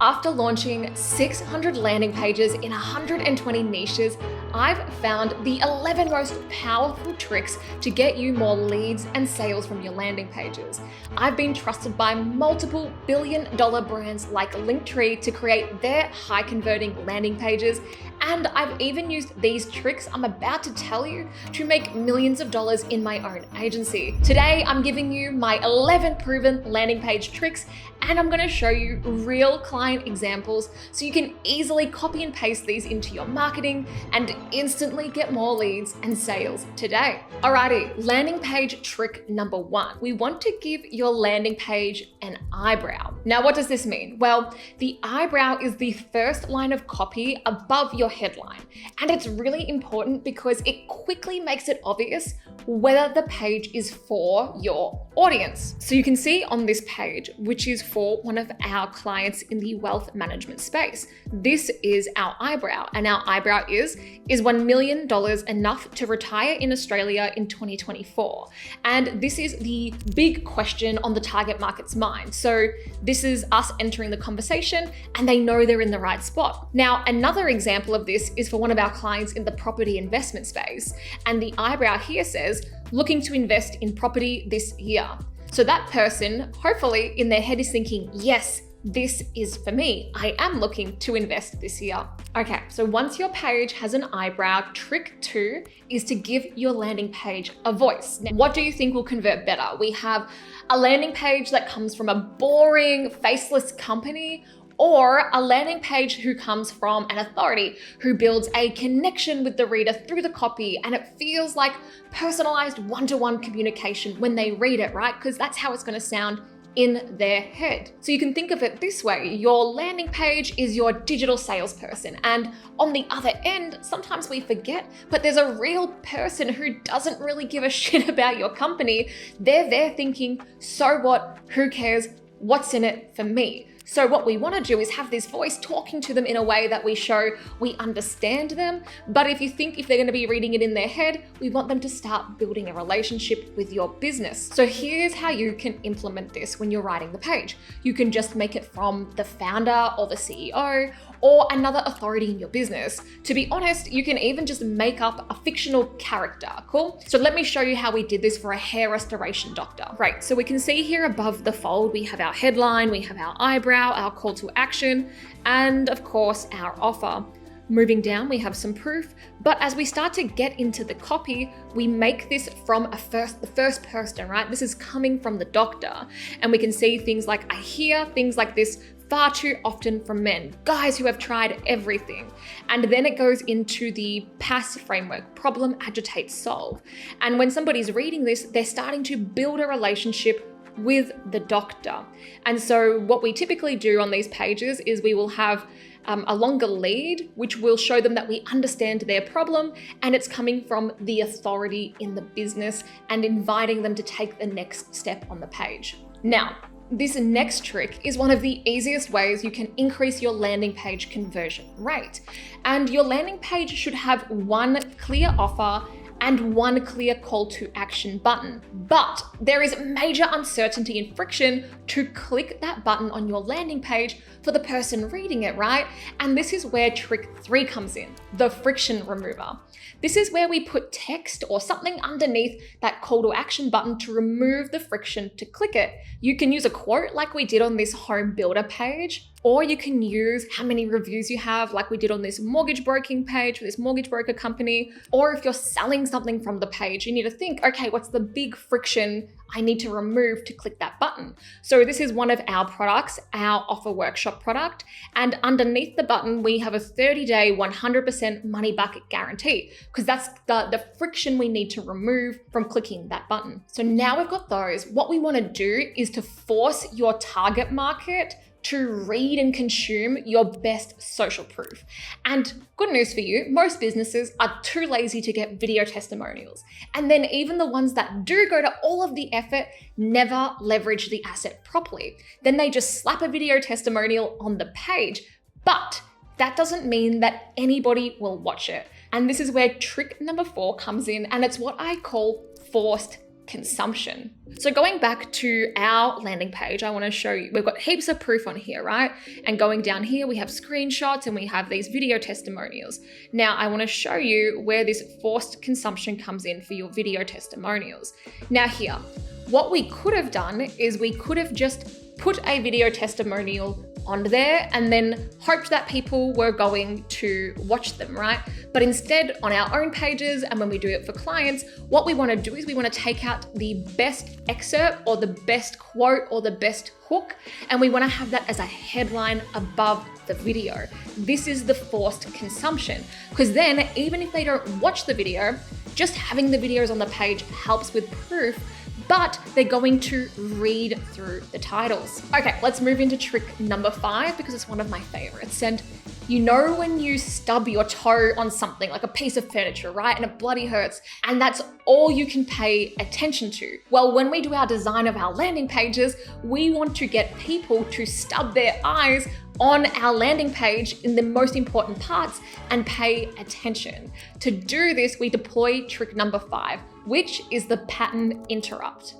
After launching 600 landing pages in 120 niches, I've found the 11 most powerful tricks to get you more leads and sales from your landing pages. I've been trusted by multiple billion-dollar brands like Linktree to create their high-converting landing pages, and I've even used these tricks I'm about to tell you to make millions of dollars in my own agency. Today, I'm giving you my 11 proven landing page tricks, and I'm gonna show you real client examples so you can easily copy and paste these into your marketing and instantly get more leads and sales today. Alrighty, landing page trick number 1. We want to give your landing page an eyebrow. Now, what does this mean? Well, the eyebrow is the first line of copy above your headline, and it's really important because it quickly makes it obvious whether the page is for your audience. So you can see on this page, which is for one of our clients in the wealth management space. This is our eyebrow, and our eyebrow is $1 million enough to retire in Australia in 2024? And this is the big question on the target market's mind. So this is us entering the conversation and they know they're in the right spot. Now, another example of this is for one of our clients in the property investment space. And the eyebrow here says, looking to invest in property this year. So that person, hopefully in their head, is thinking, yes, this is for me. I am looking to invest this year. Okay, so once your page has an eyebrow, trick 2 is to give your landing page a voice. Now, what do you think will convert better? We have a landing page that comes from a boring, faceless company, or a landing page who comes from an authority who builds a connection with the reader through the copy, and it feels like personalized one-to-one communication when they read it, right? Because that's how it's going to sound in their head. So you can think of it this way: your landing page is your digital salesperson, and on the other end, sometimes we forget, but there's a real person who doesn't really give a shit about your company. They're there thinking, so what? Who cares? What's in it for me? So what we want to do is have this voice talking to them in a way that we show we understand them. But if they're going to be reading it in their head, we want them to start building a relationship with your business. So here's how you can implement this when you're writing the page. You can just make it from the founder or the CEO or another authority in your business. To be honest, you can even just make up a fictional character, cool? So let me show you how we did this for a hair restoration doctor. Right, so we can see here above the fold, we have our headline, we have our eyebrow, our call to action, and of course our offer. Moving down, we have some proof, but as we start to get into the copy, we make this from the first person, right? This is coming from the doctor, and we can see things like, I hear things like this far too often from men, guys who have tried everything. And then it goes into the PASS framework: problem, agitate, solve. And when somebody's reading this, they're starting to build a relationship with the doctor. And so what we typically do on these pages is we will have a longer lead, which will show them that we understand their problem and it's coming from the authority in the business, and inviting them to take the next step on the page. Now, this next trick is one of the easiest ways you can increase your landing page conversion rate. And your landing page should have one clear offer and one clear call to action button. But there is major uncertainty and friction to click that button on your landing page for the person reading it, right? And this is where trick 3 comes in, the friction remover. This is where we put text or something underneath that call to action button to remove the friction to click it. You can use a quote like we did on this home builder page, or you can use how many reviews you have like we did on this mortgage broking page for this mortgage broker company. Or if you're selling something from the page, you need to think, okay, what's the big friction I need to remove to click that button? So this is one of our products, our offer workshop product. And underneath the button, we have a 30-day, 100% money back guarantee, because that's the friction we need to remove from clicking that button. So now we've got those. What we want to do is to force your target market to read and consume your best social proof. And good news for you, most businesses are too lazy to get video testimonials. And then even the ones that do go to all of the effort never leverage the asset properly. Then they just slap a video testimonial on the page. But that doesn't mean that anybody will watch it. And this is where trick number 4 comes in, and it's what I call forced consumption. So going back to our landing page, I want to show you, we've got heaps of proof on here, right? And going down here, we have screenshots and we have these video testimonials. Now I want to show you where this forced consumption comes in for your video testimonials. Now here, what we could have done is we could have just put a video testimonial on there and then hoped that people were going to watch them, right? But instead, on our own pages and when we do it for clients, what we want to do is we want to take out the best excerpt or the best quote or the best hook, and we want to have that as a headline above the video. This is the forced consumption, because then even if they don't watch the video, just having the videos on the page helps with proof, but they're going to read through the titles. Okay, let's move into trick number 5 because it's one of my favorites. And you know when you stub your toe on something like a piece of furniture, right? And it bloody hurts, and that's all you can pay attention to. Well, when we do our design of our landing pages, we want to get people to stub their eyes on our landing page in the most important parts and pay attention. To do this, we deploy trick number 5, which is the pattern interrupt.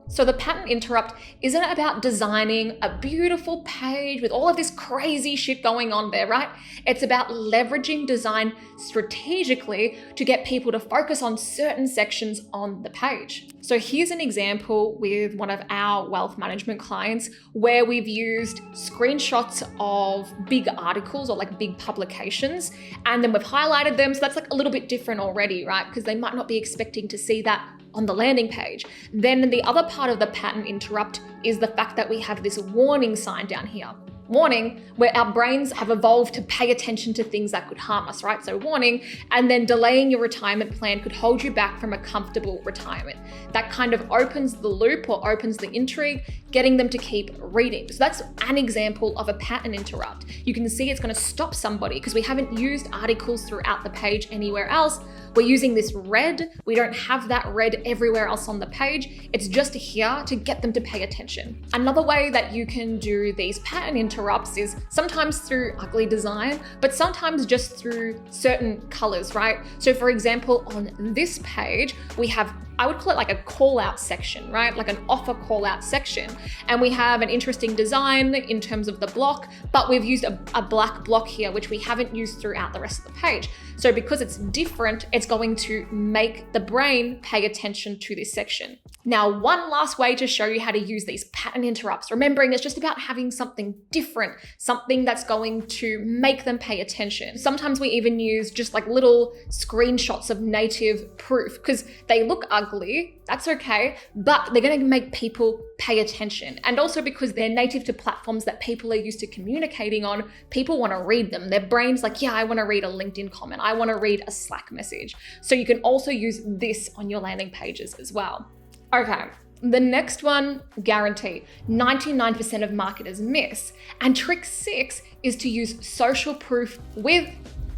So the pattern interrupt isn't about designing a beautiful page with all of this crazy shit going on there, right? It's about leveraging design strategically to get people to focus on certain sections on the page. So here's an example with one of our wealth management clients where we've used screenshots of big articles or like big publications, and then we've highlighted them. So that's like a little bit different already, right? Because they might not be expecting to see that on the landing page. Then the other part of the pattern interrupt is the fact that we have this warning sign down here. Warning, where our brains have evolved to pay attention to things that could harm us, right? So warning, and then delaying your retirement plan could hold you back from a comfortable retirement. That kind of opens the loop or opens the intrigue, getting them to keep reading. So that's an example of a pattern interrupt. You can see it's going to stop somebody because we haven't used articles throughout the page anywhere else. We're using this red. We don't have that red everywhere else on the page. It's just here to get them to pay attention. Another way that you can do these pattern interrupts is sometimes through ugly design, but sometimes just through certain colors, right? So for example, on this page, we have, I would call it like a call out section, right? Like an offer call out section. And we have an interesting design in terms of the block, but we've used a black block here, which we haven't used throughout the rest of the page. So because it's different, it's going to make the brain pay attention to this section. Now, one last way to show you how to use these pattern interrupts, remembering it's just about having something different, something that's going to make them pay attention. Sometimes we even use just like little screenshots of native proof because they look ugly, that's okay, but they're going to make people pay attention. And also because they're native to platforms that people are used to communicating on, people want to read them. Their brain's like, yeah, I want to read a LinkedIn comment. I want to read a Slack message. So you can also use this on your landing pages as well. Okay, the next one, guarantee. 99% of marketers miss. And trick 6 is to use social proof with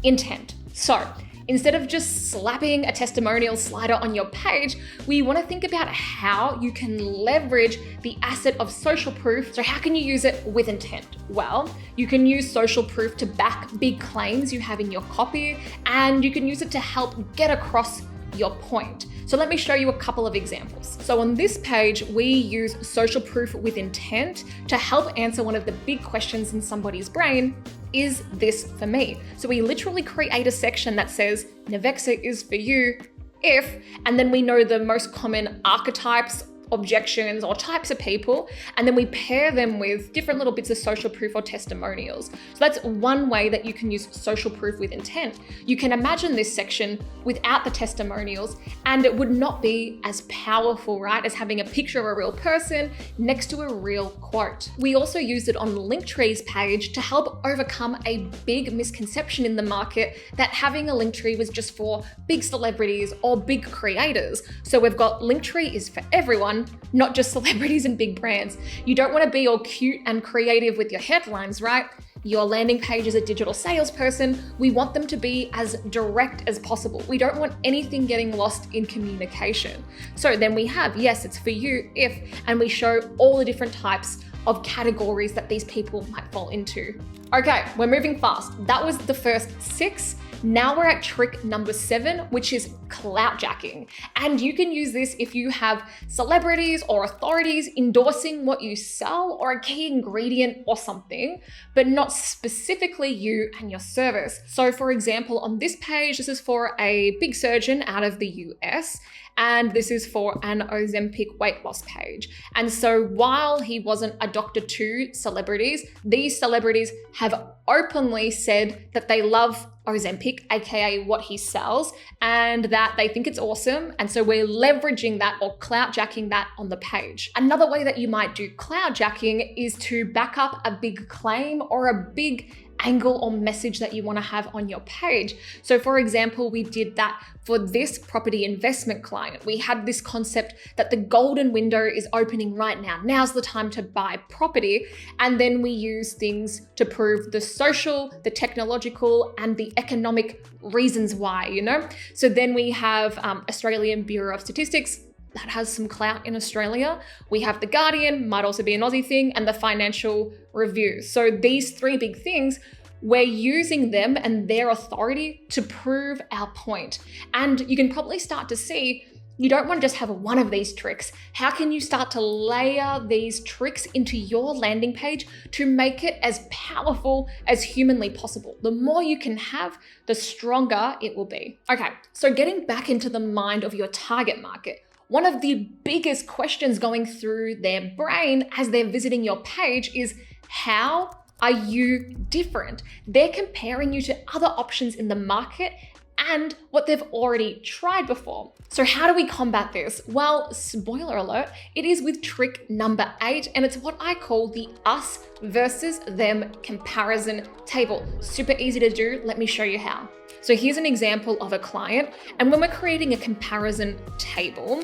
intent. So instead of just slapping a testimonial slider on your page, we want to think about how you can leverage the asset of social proof. So how can you use it with intent? Well, you can use social proof to back big claims you have in your copy, and you can use it to help get across your point. So let me show you a couple of examples. So on this page, we use social proof with intent to help answer one of the big questions in somebody's brain. Is this for me? So we literally create a section that says, Navexa is for you if, and then we know the most common archetypes, objections, or types of people, and then we pair them with different little bits of social proof or testimonials. So that's one way that you can use social proof with intent. You can imagine this section without the testimonials, and it would not be as powerful, right, as having a picture of a real person next to a real quote. We also used it on Linktree's page to help overcome a big misconception in the market that having a Linktree was just for big celebrities or big creators. So we've got Linktree is for everyone, not just celebrities and big brands. You don't want to be all cute and creative with your headlines, right? Your landing page as a digital salesperson, we want them to be as direct as possible. We don't want anything getting lost in communication. So then we have, yes, it's for you if, and we show all the different types of categories that these people might fall into. Okay, we're moving fast. That was the first 6. Now we're at trick number 7, which is clout jacking. And you can use this if you have celebrities or authorities endorsing what you sell or a key ingredient or something, but not specifically you and your service. So for example, on this page, this is for a big surgeon out of the US. And this is for an Ozempic weight loss page. And so while he wasn't a doctor to celebrities, these celebrities have openly said that they love Ozempic, aka what he sells, and that they think it's awesome. And so we're leveraging that or clout jacking that on the page. Another way that you might do clout jacking is to back up a big claim or a big angle or message that you want to have on your page. So for example, we did that for this property investment client. We had this concept that the golden window is opening right now. Now's the time to buy property. And then we use things to prove the social, the technological, and the economic reasons why, you know? So then we have Australian Bureau of Statistics, that has some clout in Australia. We have The Guardian, might also be an Aussie thing, and the Financial Review. So these 3 big things, we're using them and their authority to prove our point. And you can probably start to see, you don't want to just have one of these tricks. How can you start to layer these tricks into your landing page to make it as powerful as humanly possible? The more you can have, the stronger it will be. Okay, so getting back into the mind of your target market, one of the biggest questions going through their brain as they're visiting your page is, how are you different? They're comparing you to other options in the market and what they've already tried before. So how do we combat this? Well, spoiler alert, it is with trick number 8, and it's what I call the us versus them comparison table. Super easy to do. Let me show you how. So here's an example of a client, and when we're creating a comparison table,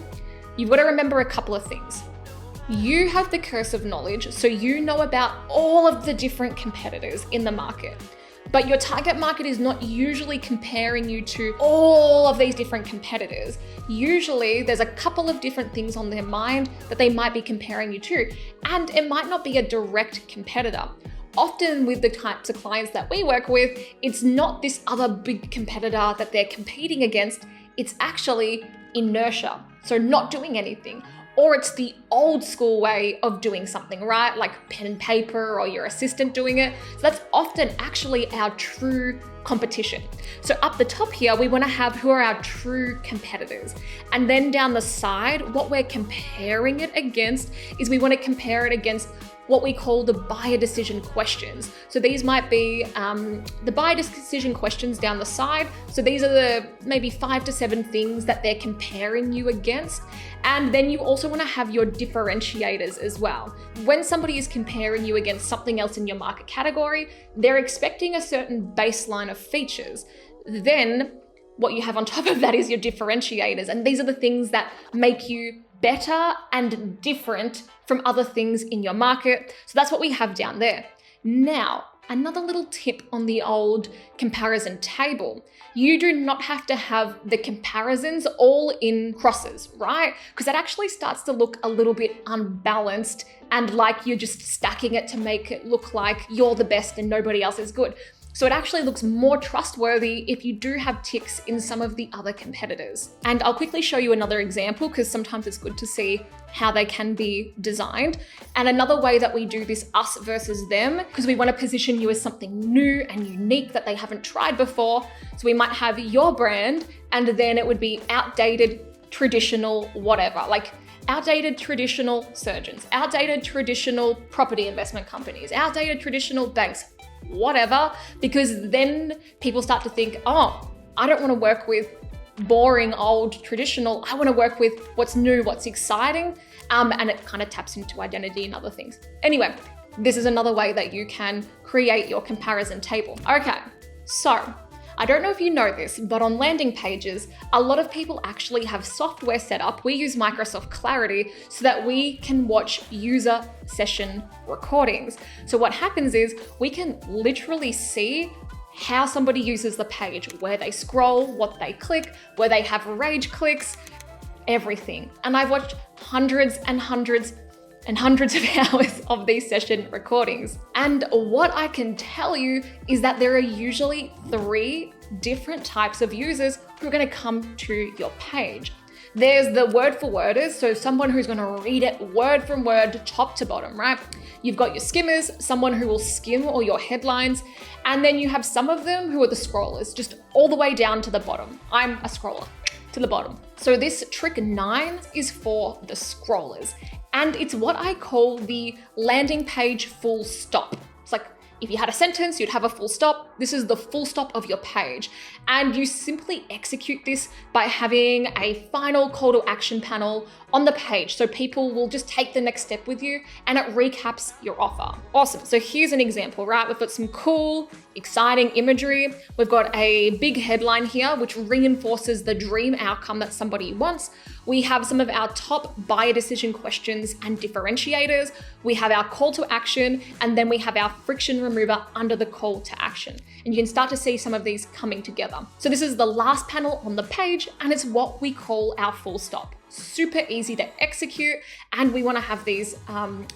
you've got to remember a couple of things. You have the curse of knowledge, so you know about all of the different competitors in the market. But your target market is not usually comparing you to all of these different competitors. Usually there's a couple of different things on their mind that they might be comparing you to, and it might not be a direct competitor. Often with the types of clients that we work with, it's not this other big competitor that they're competing against, it's actually inertia, so not doing anything. Or it's the old school way of doing something, right? Like pen and paper or your assistant doing it. So that's often actually our true competition. So up the top here, we want to have who are our true competitors. And then down the side, what we're comparing it against is we want to compare it against what we call the buyer decision questions. So these might be the buyer decision questions down the side. So these are the maybe 5 to 7 things that they're comparing you against. And then you also want to have your differentiators as well. When somebody is comparing you against something else in your market category, they're expecting a certain baseline of features. Then what you have on top of that is your differentiators. And these are the things that make you better and different from other things in your market. So that's what we have down there. Now, another little tip on the old comparison table. You do not have to have the comparisons all in crosses, right? Because that actually starts to look a little bit unbalanced and like you're just stacking it to make it look like you're the best and nobody else is good. So it actually looks more trustworthy if you do have ticks in some of the other competitors. And I'll quickly show you another example because sometimes it's good to see how they can be designed. And another way that we do this us versus them, because we want to position you as something new and unique that they haven't tried before. So we might have your brand and then it would be outdated, traditional, whatever. Like outdated traditional surgeons, outdated traditional property investment companies, outdated traditional banks, whatever, because then people start to think, oh, I don't want to work with boring old traditional. I want to work with what's new, what's exciting. And it kind of taps into identity and other things. Anyway, this is another way that you can create your comparison table. Okay, so I don't know if you know this, but on landing pages, a lot of people actually have software set up. We use Microsoft Clarity so that we can watch user session recordings. So what happens is we can literally see how somebody uses the page, where they scroll, what they click, where they have rage clicks, everything. And I've watched hundreds and hundreds of hours of these session recordings. And what I can tell you is that there are usually 3 different types of users who are going to come to your page. There's the word for worders, so someone who's going to read it word from word, top to bottom, right? You've got your skimmers, someone who will skim all your headlines, and then you have some of them who are the scrollers, just all the way down to the bottom. I'm a scroller, to the bottom. So this trick 9 is for the scrollers, and it's what I call the landing page full stop. It's like, if you had a sentence, you'd have a full stop. This is the full stop of your page. And you simply execute this by having a final call to action panel on the page. So people will just take the next step with you and it recaps your offer. Awesome. So here's an example, right? We've got some cool, exciting imagery. We've got a big headline here, which reinforces the dream outcome that somebody wants. We have some of our top buyer decision questions and differentiators. We have our call to action, and then we have our friction remover under the call to action. And you can start to see some of these coming together. So this is the last panel on the page, and it's what we call our full stop. Super easy to execute, and we want to have these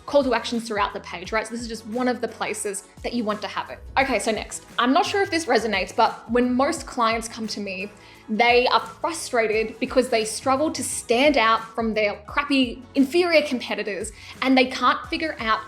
call to actions throughout the page, right? So this is just one of the places that you want to have it. Okay, so next, I'm not sure if this resonates, but when most clients come to me, they are frustrated because they struggle to stand out from their crappy, inferior competitors, and they can't figure out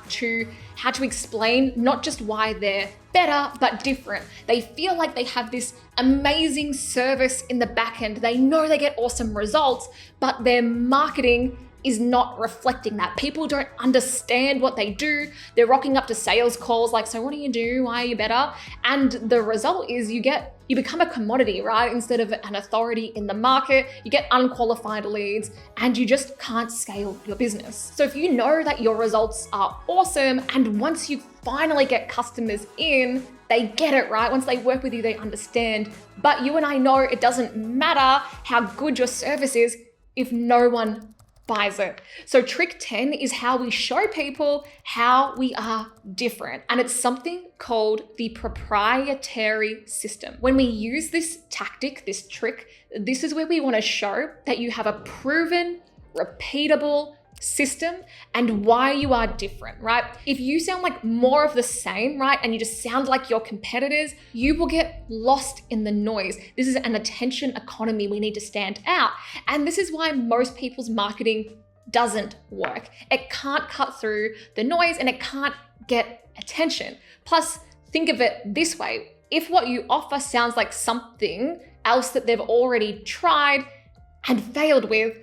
how to explain not just why they're better, but different. They feel like they have this amazing service in the back end. They know they get awesome results, but their marketing is not reflecting that. People don't understand what they do. They're rocking up to sales calls like, so what do you do? Why are you better? And the result is you become a commodity, right? Instead of an authority in the market, you get unqualified leads and you just can't scale your business. So if you know that your results are awesome, and once you finally get customers in, they get it, right? Once they work with you, they understand. But you and I know it doesn't matter how good your service is if no one buys it. So trick 10 is how we show people how we are different. And it's something called the proprietary system. When we use this tactic, this trick, this is where we want to show that you have a proven, repeatable system and why you are different, right? If you sound like more of the same, right, and you just sound like your competitors, you will get lost in the noise. This is an attention economy. We need to stand out. And this is why most people's marketing doesn't work. It can't cut through the noise and it can't get attention. Plus, think of it this way. If what you offer sounds like something else that they've already tried and failed with,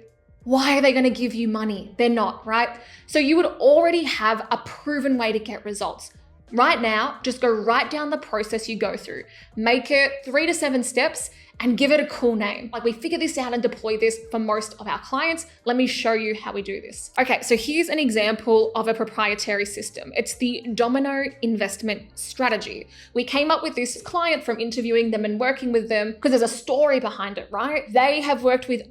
why are they going to give you money? They're not, right? So you would already have a proven way to get results. Right now, just go right down the process you go through. Make it 3 to 7 steps and give it a cool name. Like, we figure this out and deploy this for most of our clients. Let me show you how we do this. Okay, so here's an example of a proprietary system. It's the domino investment strategy. We came up with this client from interviewing them and working with them because there's a story behind it, right? They have worked with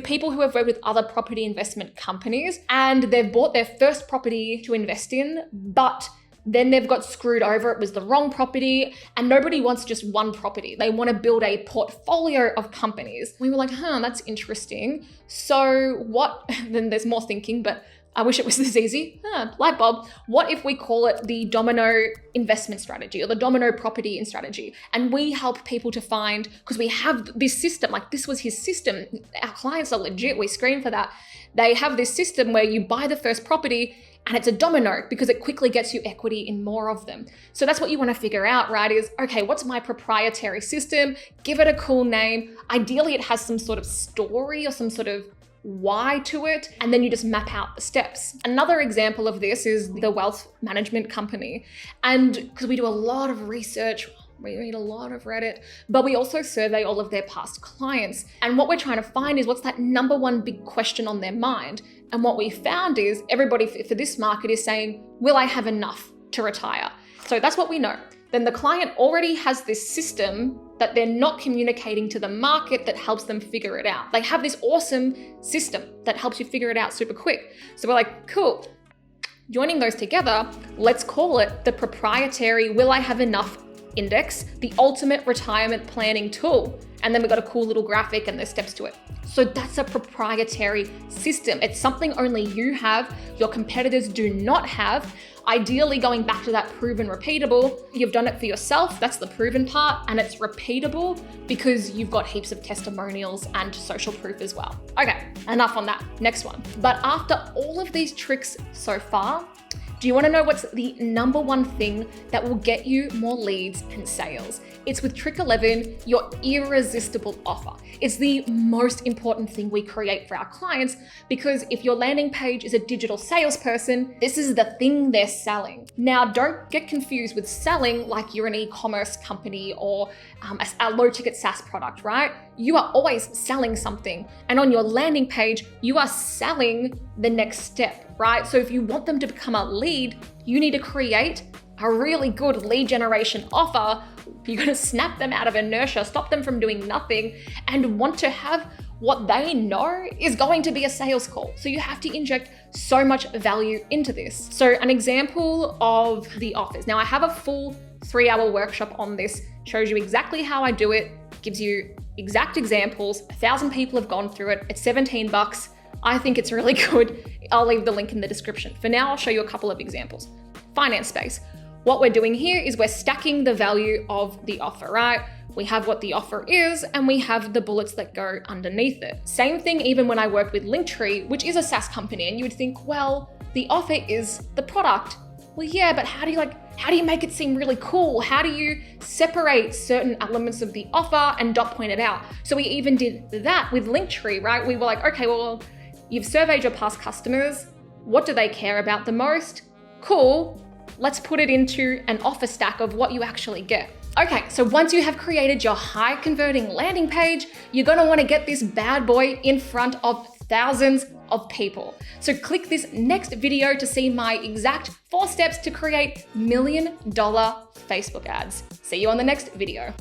people who have worked with other property investment companies, and they've bought their first property to invest in, but then they've got screwed over. It was the wrong property, and nobody wants just one property. They want to build a portfolio of companies. We were like, that's interesting. So what, then there's more thinking, but I wish it was this easy. Light bulb. What if we call it the domino investment strategy or the domino property and strategy? And we help people to find, because we have this system, like this was his system. Our clients are legit. We screen for that. They have this system where you buy the first property and it's a domino because it quickly gets you equity in more of them. So that's what you want to figure out, right? Is, okay, what's my proprietary system? Give it a cool name. Ideally, it has some sort of story or some sort of why to it, and then you just map out the steps. Another example of this is the wealth management company. And because we do a lot of research, we read a lot of Reddit, but we also survey all of their past clients. And what we're trying to find is what's that number one big question on their mind. And what we found is everybody for this market is saying, will I have enough to retire? So that's what we know. Then the client already has this system that they're not communicating to the market that helps them figure it out. They have this awesome system that helps you figure it out super quick. So we're like, cool. Joining those together, let's call it the proprietary will I have enough Index, the ultimate retirement planning tool. And then we've got a cool little graphic and there's steps to it. So that's a proprietary system. It's something only you have, your competitors do not have. Ideally, going back to that proven repeatable, you've done it for yourself, that's the proven part, and it's repeatable because you've got heaps of testimonials and social proof as well. Okay, enough on that. Next one. But after all of these tricks so far, do you want to know what's the number one thing that will get you more leads and sales? It's with trick 11, your irresistible offer. It's the most important thing we create for our clients because if your landing page is a digital salesperson, this is the thing they're selling. Now, don't get confused with selling like you're an e-commerce company or a low-ticket SaaS product, right? You are always selling something. And on your landing page, you are selling the next step, right? So if you want them to become a lead, you need to create a really good lead generation offer. You're going to snap them out of inertia, stop them from doing nothing, and want to have what they know is going to be a sales call. So you have to inject so much value into this. So an example of the offers. Now I have a full 3-hour workshop on this, shows you exactly how I do it, gives you exact examples. 1,000 people have gone through it. It's $17. I think it's really good. I'll leave the link in the description. For now, I'll show you a couple of examples. Finance space. What we're doing here is we're stacking the value of the offer, right? We have what the offer is and we have the bullets that go underneath it. Same thing even when I work with Linktree, which is a SaaS company, and you would think, well, the offer is the product. Well, yeah, but how do you make it seem really cool? How do you separate certain elements of the offer? And Dot pointed out. So we even did that with Linktree, right? We were like, okay, well, you've surveyed your past customers. What do they care about the most? Cool. Let's put it into an offer stack of what you actually get. Okay, so once you have created your high converting landing page, you're gonna wanna get this bad boy in front of thousands of people. So click this next video to see my exact 4 steps to create $1 million Facebook ads. See you on the next video.